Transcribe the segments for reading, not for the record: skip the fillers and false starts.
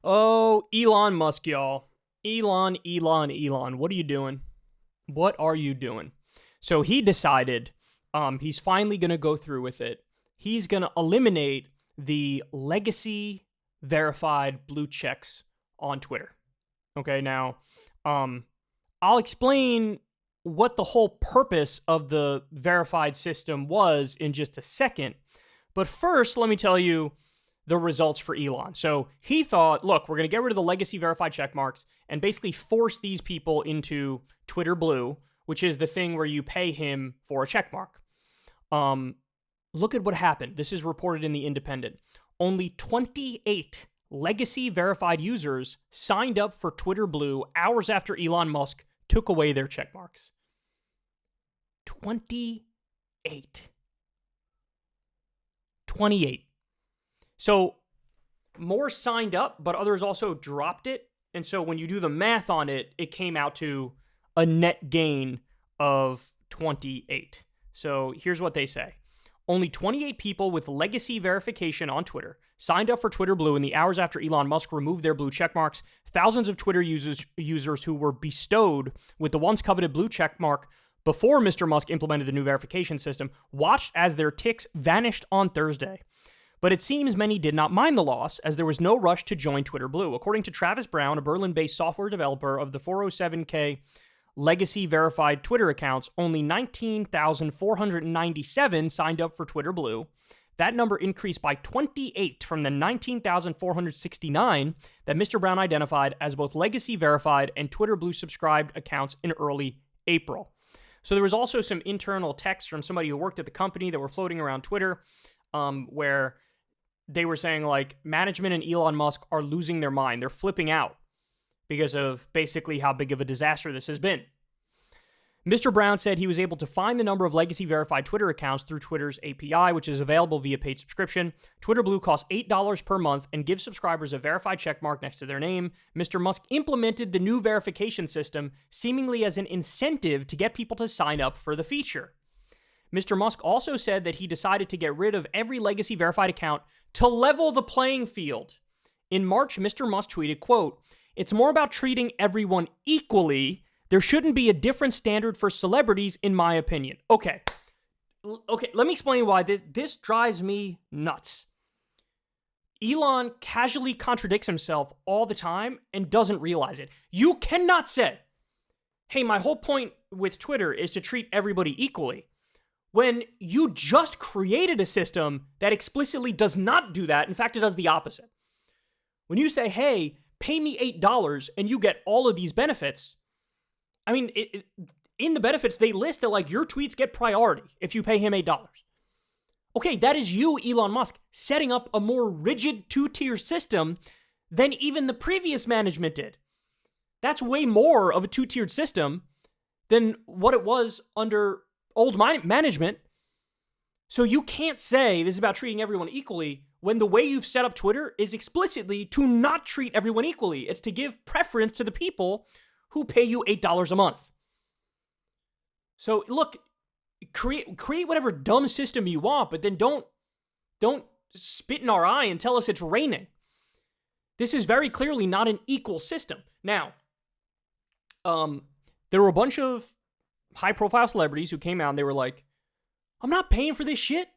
Oh, Elon Musk, y'all. Elon. What are you doing? What are you doing? So he decided he's finally going to go through with it. He's going to eliminate the legacy verified blue checks on Twitter. Okay, now, I'll explain what the whole purpose of the verified system was in just a second. But first, let me tell you the results for Elon. So he thought, look, we're going to get rid of the legacy verified check marks and basically force these people into Twitter Blue, which is the thing where you pay him for a check mark. Look at what happened. This is reported in The Independent. Only 28 legacy verified users signed up for Twitter Blue hours after Elon Musk took away their check marks. 28. So more signed up, but others also dropped it. And so when you do the math on it, it came out to a net gain of 28. So here's what they say. Only 28 people with legacy verification on Twitter signed up for Twitter Blue in the hours after Elon Musk removed their blue checkmarks. Thousands of Twitter users who were bestowed with the once coveted blue checkmark before Mr. Musk implemented the new verification system watched as their ticks vanished on Thursday. But it seems many did not mind the loss, as there was no rush to join Twitter Blue. According to Travis Brown, a Berlin-based software developer of the 407k legacy verified Twitter accounts, only 19,497 signed up for Twitter Blue. That number increased by 28 from the 19,469 that Mr. Brown identified as both legacy verified and Twitter Blue subscribed accounts in early April. So there was also some internal texts from somebody who worked at the company that were floating around Twitter, where they were saying, like, management and Elon Musk are losing their mind. They're flipping out because of basically how big of a disaster this has been. Mr. Brown said he was able to find the number of legacy verified Twitter accounts through Twitter's API, which is available via paid subscription. Twitter Blue costs $8 per month and gives subscribers a verified checkmark next to their name. Mr. Musk implemented the new verification system seemingly as an incentive to get people to sign up for the feature. Mr. Musk also said that he decided to get rid of every legacy verified account to level the playing field. In March, Mr. Musk tweeted, quote, "It's more about treating everyone equally. There shouldn't be a different standard for celebrities, in my opinion." Okay, let me explain why this drives me nuts. Elon casually contradicts himself all the time and doesn't realize it. You cannot say, hey, my whole point with Twitter is to treat everybody equally, when you just created a system that explicitly does not do that. In fact, it does the opposite. When you say, hey, pay me $8 and you get all of these benefits, I mean, in the benefits, they list that, like, your tweets get priority if you pay him $8. Okay, that is you, Elon Musk, setting up a more rigid two-tier system than even the previous management did. That's way more of a two-tiered system than what it was under old management. So you can't say this is about treating everyone equally when the way you've set up Twitter is explicitly to not treat everyone equally. It's to give preference to the people who pay you $8 a month. So look, create whatever dumb system you want, but then don't spit in our eye and tell us it's raining. This is very clearly not an equal system. Now, there were a bunch of high-profile celebrities who came out and they were like, I'm not paying for this shit.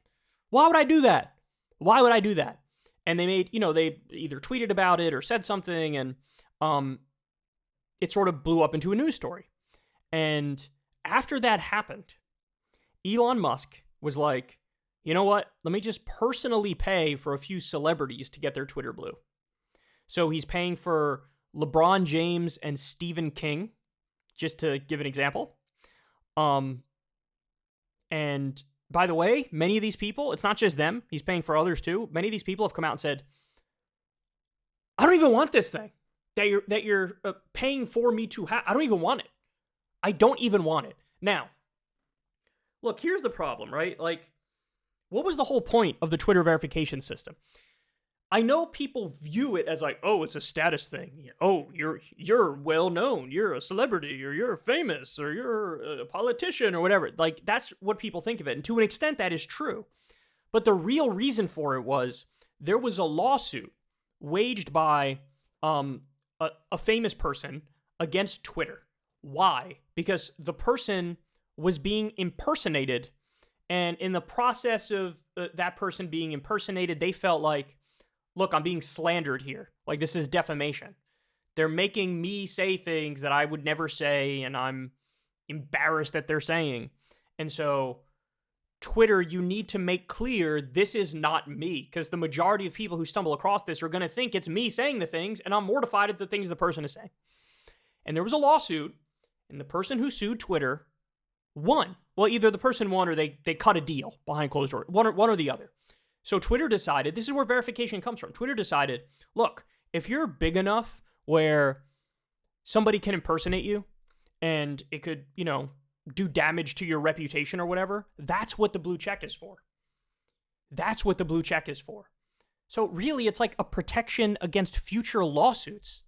Why would I do that? Why would I do that? And they made, they either tweeted about it or said something, and it sort of blew up into a news story. And after that happened, Elon Musk was like, you know what? Let me just personally pay for a few celebrities to get their Twitter Blue. So he's paying for LeBron James and Stephen King, just to give an example. And by the way, many of these people, it's not just them, he's paying for others too. Many of these people have come out and said, I don't even want this thing that you're paying for me to have. I don't even want it. I don't even want it. Now, look, here's the problem, right? Like, what was the whole point of the Twitter verification system? I know people view it as like, oh, it's a status thing. Oh, you're well known, you're a celebrity, or you're famous, or you're a politician, or whatever. Like, that's what people think of it. And to an extent, that is true. But the real reason for it was there was a lawsuit waged by a famous person against Twitter. Why? Because the person was being impersonated, and in the process of that person being impersonated, they felt like, look, I'm being slandered here. Like, this is defamation. They're making me say things that I would never say, and I'm embarrassed that they're saying. And so, Twitter, you need to make clear this is not me, because the majority of people who stumble across this are going to think it's me saying the things, and I'm mortified at the things the person is saying. And there was a lawsuit, and the person who sued Twitter won. Well, either the person won or they cut a deal behind closed doors, one or the other. So Twitter decided, this is where verification comes from. Twitter decided, look, if you're big enough where somebody can impersonate you and it could, do damage to your reputation or whatever, that's what the blue check is for. That's what the blue check is for. So really, it's like a protection against future lawsuits.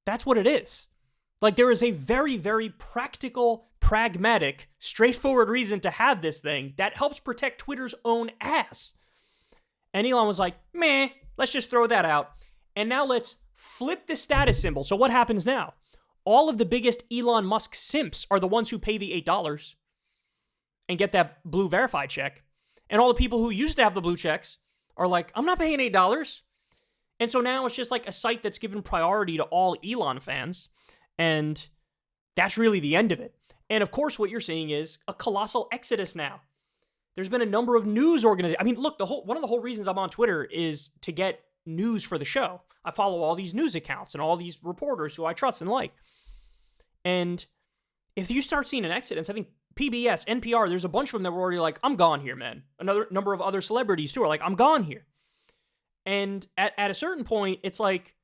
That's what it is. Like, there is a very, very practical, pragmatic, straightforward reason to have this thing that helps protect Twitter's own ass. And Elon was like, meh, let's just throw that out. And now let's flip the status symbol. So what happens now? All of the biggest Elon Musk simps are the ones who pay the $8 and get that blue verified check. And all the people who used to have the blue checks are like, I'm not paying $8. And so now it's just like a site that's given priority to all Elon fans. And that's really the end of it. And of course, what you're seeing is a colossal exodus now. There's been a number of news organizations. I mean, look, one of the whole reasons I'm on Twitter is to get news for the show. I follow all these news accounts and all these reporters who I trust and like. And if you start seeing an exodus, I think PBS, NPR, there's a bunch of them that were already like, I'm gone here, man. Another number of other celebrities too are like, I'm gone here. And at a certain point, it's like,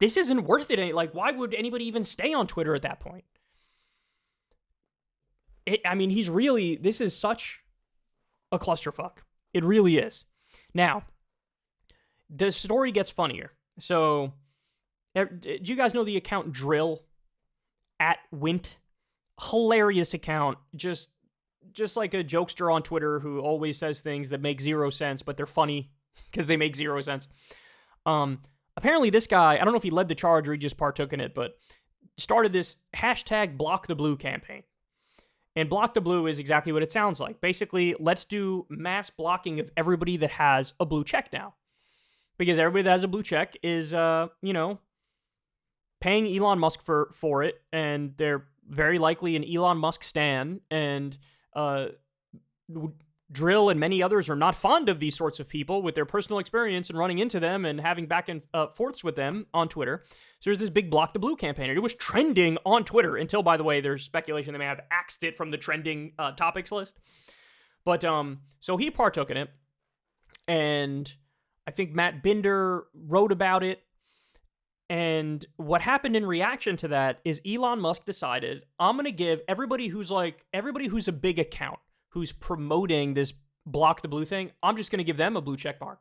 this isn't worth it. Like, why would anybody even stay on Twitter at that point? This is such a clusterfuck. It really is. Now, the story gets funnier. So, do you guys know the account Drill @Wint? Hilarious account. Just like a jokester on Twitter who always says things that make zero sense, but they're funny because they make zero sense. Apparently this guy, I don't know if he led the charge or he just partook in it, but started this #BlockTheBlue campaign. And Block the Blue is exactly what it sounds like. Basically, let's do mass blocking of everybody that has a blue check now. Because everybody that has a blue check is, paying Elon Musk for it, and they're very likely an Elon Musk stan, and Drill and many others are not fond of these sorts of people with their personal experience and running into them and having back and forths with them on Twitter. So there's this big Block the Blue campaign. And it was trending on Twitter until, by the way, there's speculation they may have axed it from the trending topics list. But so he partook in it. And I think Matt Binder wrote about it. And what happened in reaction to that is Elon Musk decided, I'm going to give everybody who's a big account, who's promoting this Block the Blue thing, I'm just going to give them a blue check mark.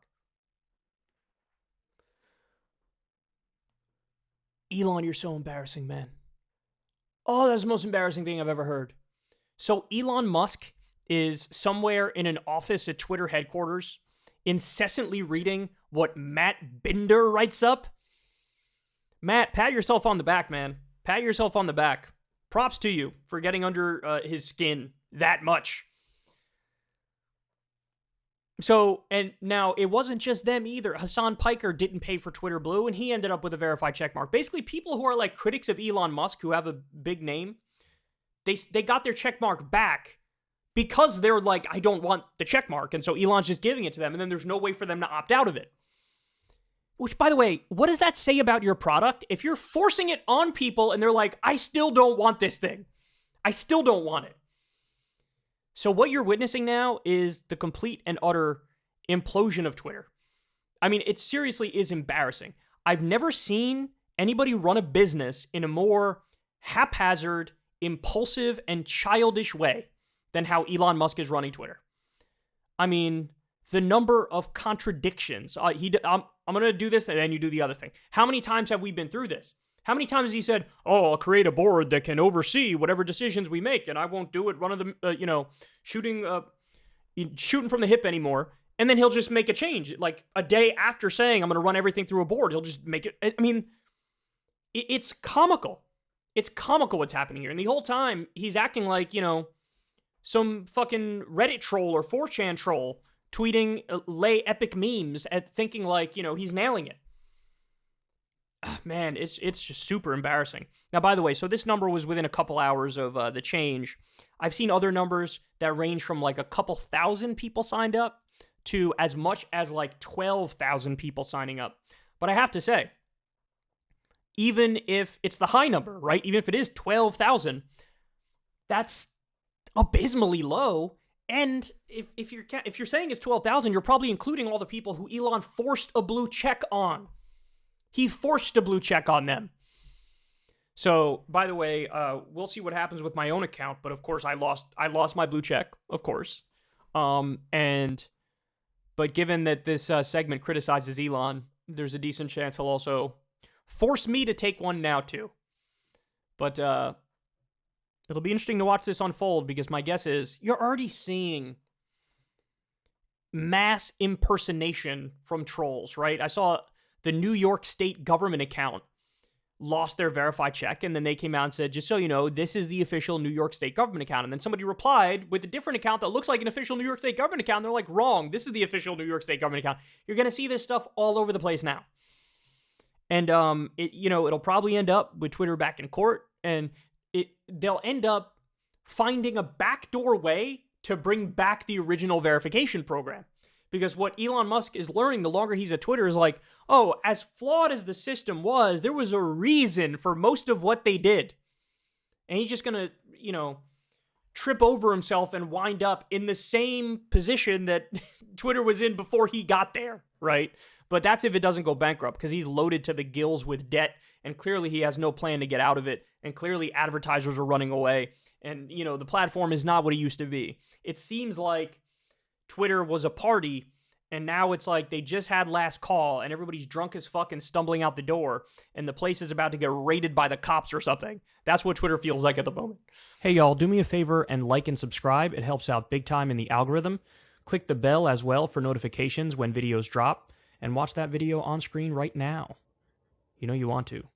Elon, you're so embarrassing, man. Oh, that's the most embarrassing thing I've ever heard. So Elon Musk is somewhere in an office at Twitter headquarters, incessantly reading what Matt Binder writes up. Matt, pat yourself on the back, man. Pat yourself on the back. Props to you for getting under his skin that much. So, and now it wasn't just them either. Hassan Piker didn't pay for Twitter Blue, and he ended up with a verified checkmark. Basically, people who are like critics of Elon Musk, who have a big name, they got their checkmark back because they're like, I don't want the checkmark, and so Elon's just giving it to them, and then there's no way for them to opt out of it. Which, by the way, what does that say about your product? If you're forcing it on people and they're like, I still don't want this thing. I still don't want it. So what you're witnessing now is the complete and utter implosion of Twitter. I mean, it seriously is embarrassing. I've never seen anybody run a business in a more haphazard, impulsive, and childish way than how Elon Musk is running Twitter. I mean, the number of contradictions. I'm going to do this, and then you do the other thing. How many times have we been through this? How many times has he said, I'll create a board that can oversee whatever decisions we make, and I won't do it, shooting from the hip anymore. And then he'll just make a change. Like a day after saying, I'm going to run everything through a board, he'll just make it. I mean, it's comical. It's comical what's happening here. And the whole time, he's acting like, some fucking Reddit troll or 4chan troll tweeting lay epic memes at thinking like, he's nailing it. Man, it's just super embarrassing. Now, by the way, so this number was within a couple hours of the change. I've seen other numbers that range from like a couple thousand people signed up to as much as like 12,000 people signing up. But I have to say, even if it's the high number, right? Even if it is 12,000, that's abysmally low. And if you're saying it's 12,000, you're probably including all the people who Elon forced a blue check on. He forced a blue check on them. So, by the way, we'll see what happens with my own account. But of course, I lost my blue check, of course. But given that this segment criticizes Elon, there's a decent chance he'll also force me to take one now too. But it'll be interesting to watch this unfold, because my guess is you're already seeing mass impersonation from trolls, right? I saw the New York State government account lost their verified check, and then they came out and said, just so you know, this is the official New York State government account. And then somebody replied with a different account that looks like an official New York State government account. And they're like, wrong. This is the official New York State government account. You're going to see this stuff all over the place now. And it'll probably end up with Twitter back in court, and they'll end up finding a backdoor way to bring back the original verification program. Because what Elon Musk is learning the longer he's at Twitter is like, oh, as flawed as the system was, there was a reason for most of what they did. And he's just going to, trip over himself and wind up in the same position that Twitter was in before he got there, right? But that's if it doesn't go bankrupt, because he's loaded to the gills with debt, and clearly he has no plan to get out of it, and clearly advertisers are running away, and, the platform is not what it used to be. It seems like Twitter was a party, and now it's like they just had last call, and everybody's drunk as fuck and stumbling out the door, and the place is about to get raided by the cops or something. That's what Twitter feels like at the moment. Hey y'all, do me a favor and like and subscribe. It helps out big time in the algorithm. Click the bell as well for notifications when videos drop, and watch that video on screen right now. You know you want to.